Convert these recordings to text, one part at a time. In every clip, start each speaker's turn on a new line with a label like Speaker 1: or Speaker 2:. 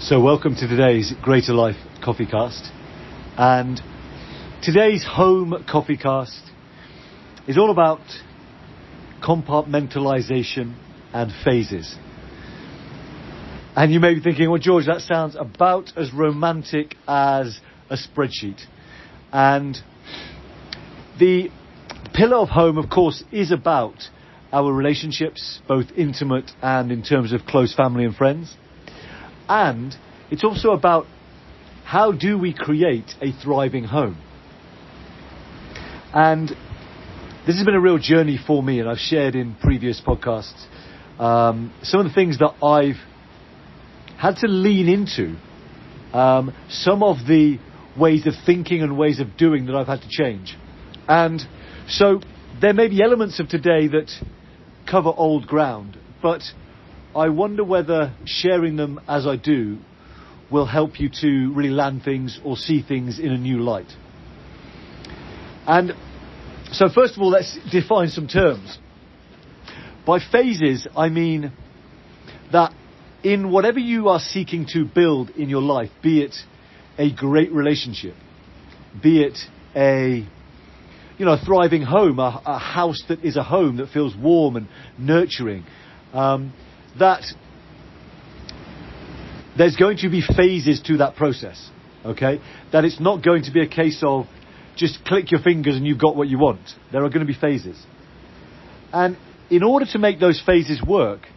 Speaker 1: So welcome to today's Greater Life CoffeeCast, and today's home CoffeeCast is all about compartmentalisation and phases. And you may be thinking, well, George, that sounds about as romantic as a spreadsheet. And the pillar of home, of course, is about our relationships, both intimate and in terms of close family and friends. And it's also about how do we create a thriving home. And this has been a real journey for me, and I've shared in previous podcasts some of the things that I've had to lean into, some of the ways of thinking and ways of doing that I've had to change. And so there may be elements of today that cover old ground, but I wonder whether sharing them as I do will help you to really land things or see things in a new light. And so first of all, let's define some terms. By phases, I mean that in whatever you are seeking to build in your life, be it a great relationship, be it a thriving home, a house that is a home that feels warm and nurturing, that there's going to be phases to that process, okay? That it's not going to be a case of just click your fingers and you've got what you want. There are going to be phases. And in order to make those phases work,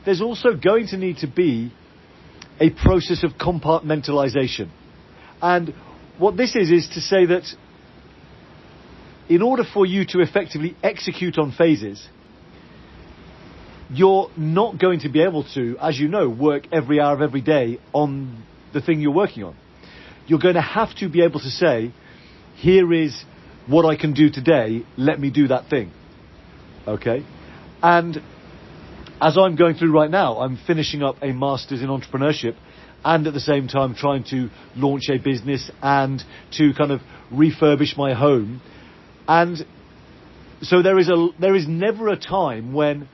Speaker 1: there's also going to need to be a process of compartmentalisation. And what this is to say that in order for you to effectively execute on phases, you're not going to be able to, as you know, work every hour of every day on the thing you're working on. You're going to have to be able to say, here is what I can do today, let me do that thing. Okay? And as I'm going through right now, I'm finishing up a master's in entrepreneurship and at the same time trying to launch a business and to kind of refurbish my home. And so there is never a time when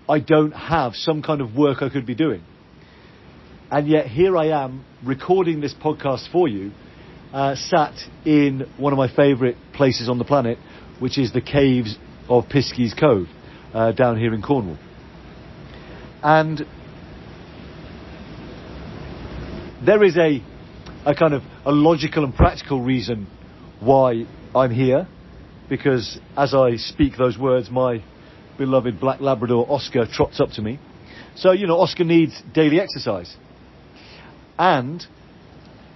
Speaker 1: I don't have some kind of work I could be doing. And yet here I am recording this podcast for you, sat in one of my favourite places on the planet, which is the caves of Piskey's Cove, down here in Cornwall. And there is a kind of a logical and practical reason why I'm here, because as I speak those words, my beloved black Labrador Oscar trots up to me. So, Oscar needs daily exercise. And,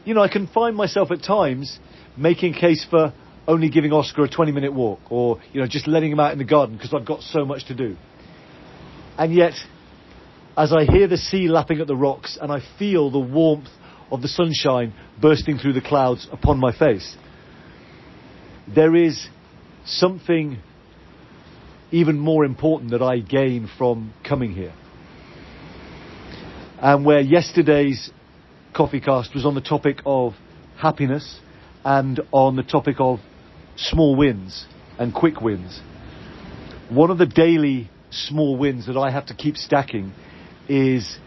Speaker 1: I can find myself at times making a case for only giving Oscar a 20-minute walk or, just letting him out in the garden because I've got so much to do. And yet, as I hear the sea lapping at the rocks and I feel the warmth of the sunshine bursting through the clouds upon my face, there is something even more important that I gain from coming here. And where yesterday's CoffeeCast was on the topic of happiness and on the topic of small wins and quick wins, one of the daily small wins that I have to keep stacking is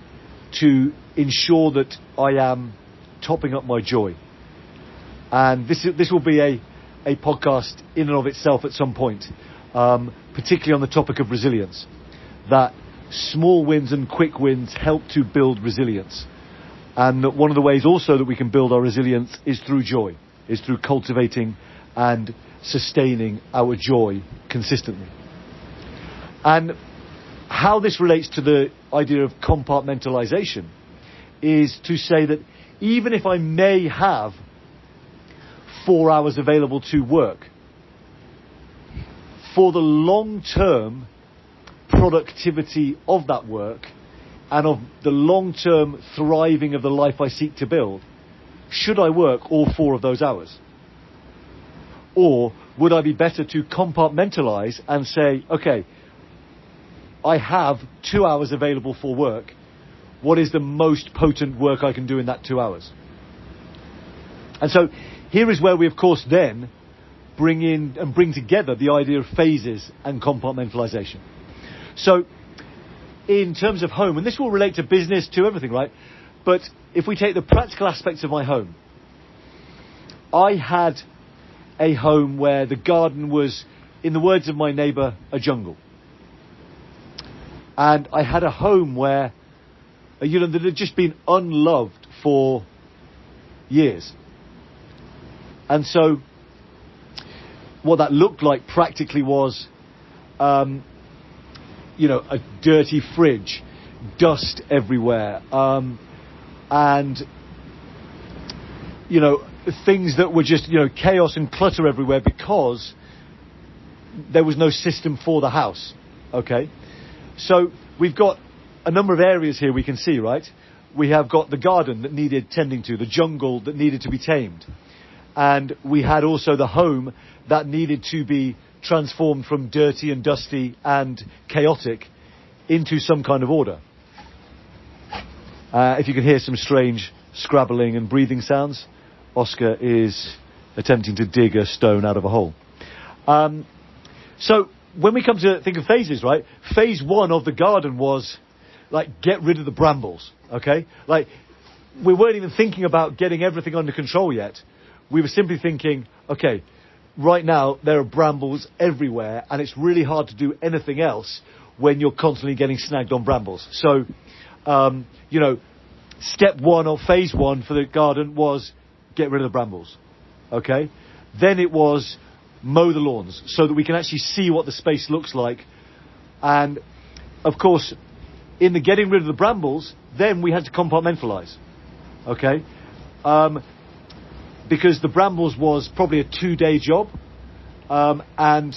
Speaker 1: to ensure that I am topping up my joy. And this will be a podcast in and of itself at some point, particularly on the topic of resilience, that small wins and quick wins help to build resilience. And that one of the ways also that we can build our resilience is through joy, is through cultivating and sustaining our joy consistently. And how this relates to the idea of compartmentalisation is to say that even if I may have 4 hours available to work, for the long-term productivity of that work and of the long-term thriving of the life I seek to build, should I work all 4 of those hours? Or would I be better to compartmentalise and say, okay, I have 2 hours available for work. What is the most potent work I can do in that 2 hours? And so here is where we, of course, then bring in and bring together the idea of phases and compartmentalisation. So in terms of home, and this will relate to business, to everything, right? But if we take the practical aspects of my home, I had a home where the garden was, in the words of my neighbour, a jungle. And I had a home where, that had just been unloved for years. And so what that looked like practically was, a dirty fridge, dust everywhere, and, things that were just, chaos and clutter everywhere because there was no system for the house. Okay? So we've got a number of areas here we can see, right? We have got the garden that needed tending to, the jungle that needed to be tamed. And we had also the home that needed to be transformed from dirty and dusty and chaotic into some kind of order. If you can hear some strange scrabbling and breathing sounds, Oscar is attempting to dig a stone out of a hole. So when we come to think of phases, right? Phase 1 of the garden was like, get rid of the brambles, okay? Like, we weren't even thinking about getting everything under control yet. We were simply thinking, okay, right now there are brambles everywhere and it's really hard to do anything else when you're constantly getting snagged on brambles. So, step 1 or phase 1 for the garden was get rid of the brambles, okay? Then it was mow the lawns so that we can actually see what the space looks like. And, of course, in the getting rid of the brambles, then we had to compartmentalise, okay? Because the brambles was probably a 2-day job. And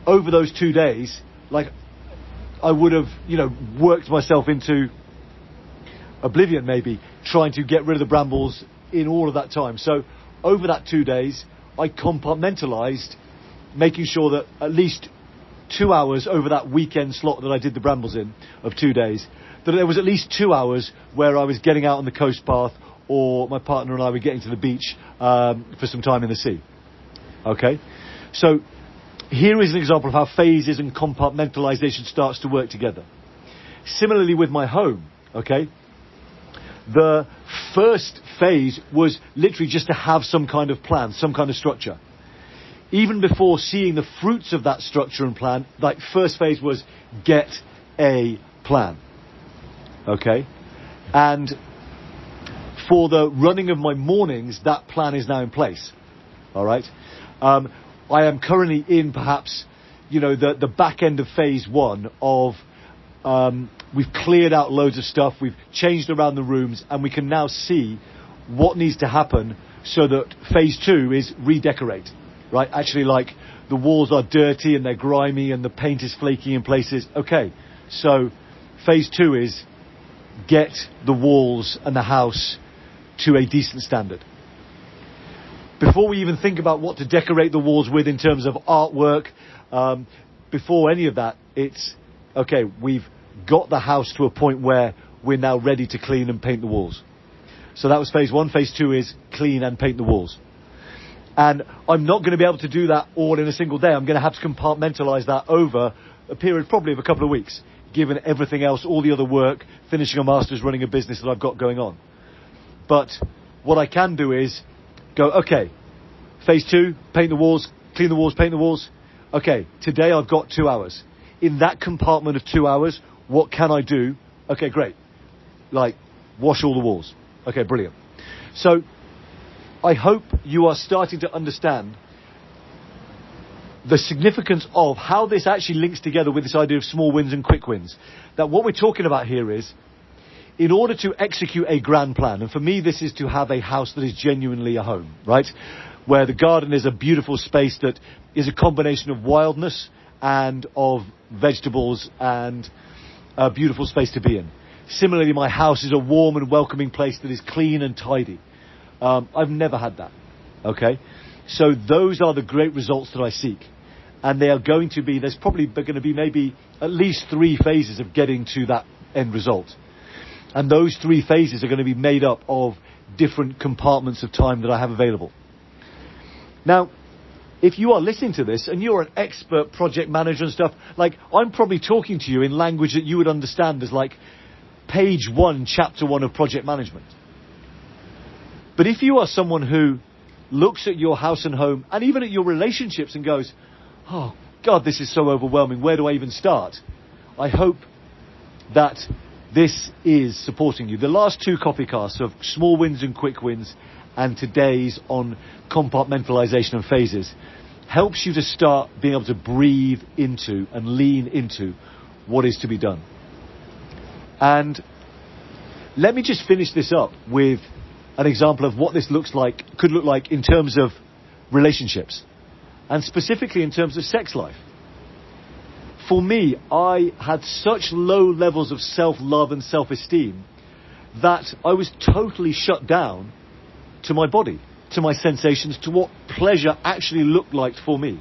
Speaker 1: over those 2 days, like, I would have, worked myself into oblivion maybe, trying to get rid of the brambles in all of that time. So over that 2 days, I compartmentalised, making sure that at least 2 hours over that weekend slot that I did the brambles in, of 2 days, that there was at least 2 hours where I was getting out on the coast path, or my partner and I were getting to the beach for some time in the sea. Okay? So here is an example of how phases and compartmentalisation starts to work together. Similarly with my home, okay? The first phase was literally just to have some kind of plan, some kind of structure. Even before seeing the fruits of that structure and plan, like, first phase was get a plan. Okay? And for the running of my mornings, that plan is now in place. All right? I am currently in perhaps, the back end of phase 1 of, we've cleared out loads of stuff, we've changed around the rooms, and we can now see what needs to happen so that phase 2 is redecorate. Right? Actually, like, the walls are dirty and they're grimy and the paint is flaky in places. Okay, so phase 2 is get the walls and the house to a decent standard. Before we even think about what to decorate the walls with in terms of artwork, before any of that, it's, okay, we've got the house to a point where we're now ready to clean and paint the walls. So that was phase 1. Phase 2 is clean and paint the walls. And I'm not going to be able to do that all in a single day. I'm going to have to compartmentalise that over a period probably of a couple of weeks, given everything else, all the other work, finishing a master's, running a business that I've got going on. But what I can do is go, okay, phase 2, paint the walls, clean the walls, paint the walls. Okay, today I've got 2 hours. In that compartment of 2 hours, what can I do? Okay, great. Like, wash all the walls. Okay, brilliant. So I hope you are starting to understand the significance of how this actually links together with this idea of small wins and quick wins. That what we're talking about here is, in order to execute a grand plan, and for me this is to have a house that is genuinely a home, right? Where the garden is a beautiful space that is a combination of wildness and of vegetables and a beautiful space to be in. Similarly, my house is a warm and welcoming place that is clean and tidy. I've never had that, okay? So those are the great results that I seek. And they are going to be, there's probably going to be maybe at least 3 phases of getting to that end result. And those 3 phases are going to be made up of different compartments of time that I have available. Now, if you are listening to this and you're an expert project manager and stuff, like, I'm probably talking to you in language that you would understand as like page 1, chapter 1 of project management. But if you are someone who looks at your house and home, and even at your relationships, and goes, oh God, this is so overwhelming, where do I even start? I hope that this is supporting you. The last 2 CoffeeCasts of small wins and quick wins, and today's on compartmentalisation and phases, helps you to start being able to breathe into and lean into what is to be done. And let me just finish this up with an example of what this could look like in terms of relationships, and specifically in terms of sex life. For me, I had such low levels of self-love and self-esteem that I was totally shut down to my body, to my sensations, to what pleasure actually looked like for me.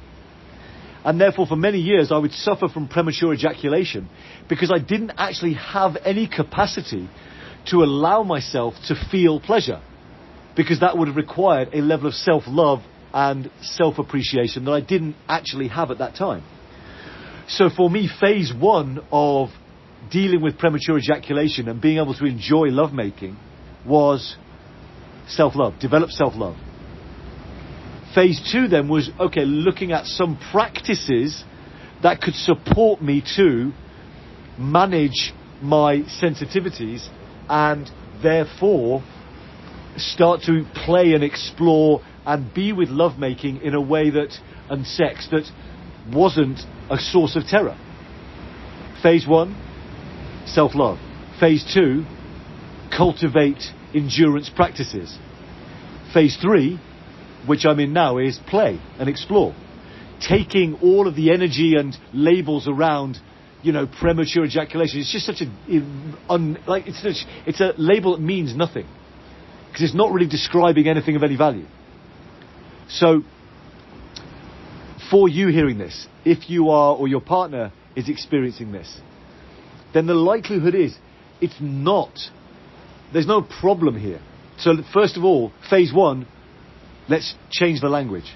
Speaker 1: And therefore, for many years, I would suffer from premature ejaculation because I didn't actually have any capacity to allow myself to feel pleasure, because that would have required a level of self-love and self-appreciation that I didn't actually have at that time. So for me, phase 1 of dealing with premature ejaculation and being able to enjoy lovemaking was self-love, develop self-love. Phase 2 then was, okay, looking at some practices that could support me to manage my sensitivities and therefore start to play and explore and be with lovemaking in a way that, and sex, that wasn't a source of terror. Phase 1, self-love. Phase 2, cultivate endurance practices. Phase 3, which I'm in now, is play and explore. Taking all of the energy and labels around, premature ejaculation. It's just such it's a label that means nothing, because it's not really describing anything of any value. So, for you hearing this, if you are, or your partner is experiencing this, then the likelihood is there's no problem here. So first of all, phase 1, let's change the language.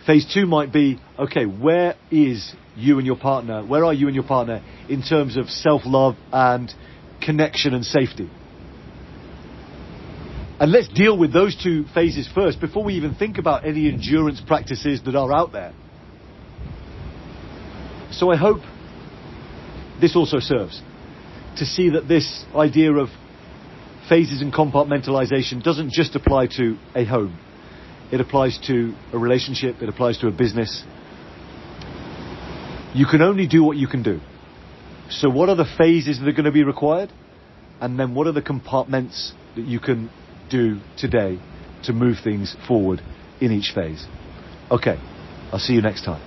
Speaker 1: Phase 2 might be, okay, where are you and your partner in terms of self-love and connection and safety? And let's deal with those 2 phases first before we even think about any endurance practices that are out there. So I hope this also serves to see that this idea of phases and compartmentalisation doesn't just apply to a home. It applies to a relationship, it applies to a business. You can only do what you can do. So what are the phases that are going to be required? And then what are the compartments that you can do today to move things forward in each phase? Okay, I'll see you next time.